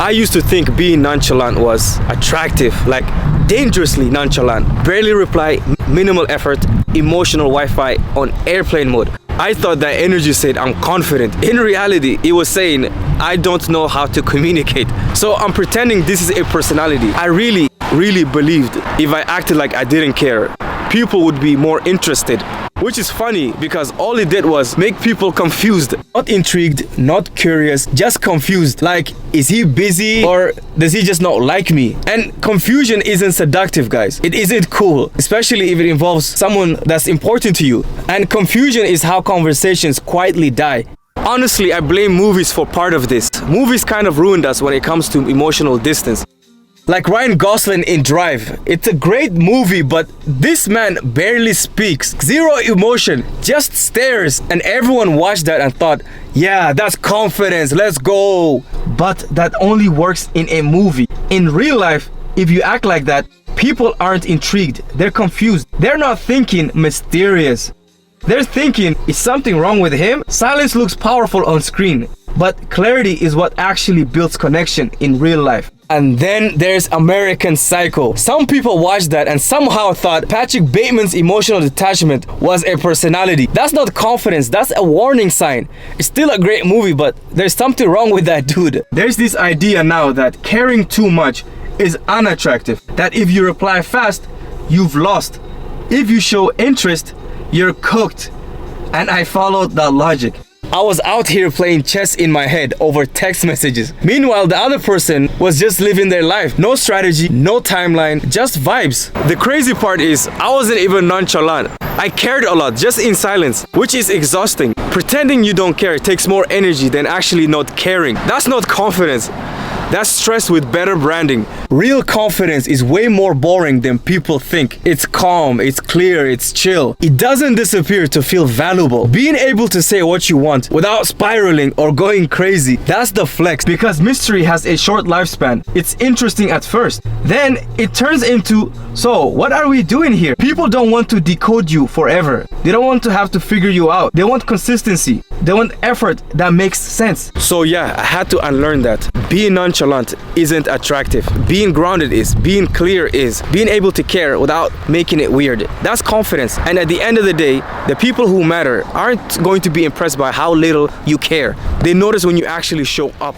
I used to think being nonchalant was attractive, like dangerously nonchalant. Barely reply, minimal effort, emotional Wi-Fi on airplane mode. I thought that energy said I'm confident. In reality, it was saying I don't know how to communicate. So I'm pretending this is a personality. I really believed if I acted like I didn't care, people would be more interested. Which is funny because all it did was make people confused. Not intrigued, not curious, just confused. Like, is he busy or does he just not like me? And confusion isn't seductive, guys. It isn't cool, especially if it involves someone that's important to you. And confusion is how conversations quietly die. Honestly, I blame movies for part of this. Movies kind of ruined us when it comes to emotional distance. Like Ryan Gosling in Drive. It's a great movie, but this man barely speaks. Zero emotion, just stares. And everyone watched that and thought, yeah, that's confidence, let's go. But that only works in a movie. In real life, if you act like that, people aren't intrigued, they're confused. They're not thinking mysterious. They're thinking, is something wrong with him? Silence looks powerful on screen, but clarity is what actually builds connection in real life. And then there's American Psycho. Some people watched that and somehow thought Patrick Bateman's emotional detachment was a personality. That's not confidence, that's a warning sign. It's still a great movie, but there's something wrong with that dude. There's this idea now that caring too much is unattractive. That if you reply fast, you've lost. If you show interest, you're cooked. And I followed that logic. I was out here playing chess in my head over text messages. Meanwhile, the other person was just living their life. No strategy, no timeline, just vibes. The crazy part is, I wasn't even nonchalant. I cared a lot, just in silence, which is exhausting. Pretending you don't care takes more energy than actually not caring. That's not confidence. That's stress with better branding. Real confidence is way more boring than people think. It's calm, it's clear, it's chill. It doesn't disappear to feel valuable. Being able to say what you want without spiraling or going crazy, that's the flex. Because mystery has a short lifespan. It's interesting at first. Then it turns into, so what are we doing here? People don't want to decode you forever. They don't want to have to figure you out. They want consistency. They want effort that makes sense. So yeah, I had to unlearn that. Being nonchalant isn't attractive. Being grounded is. Being clear is. Being able to care without making it weird. That's confidence. And at the end of the day, the people who matter aren't going to be impressed by how little you care. They notice when you actually show up.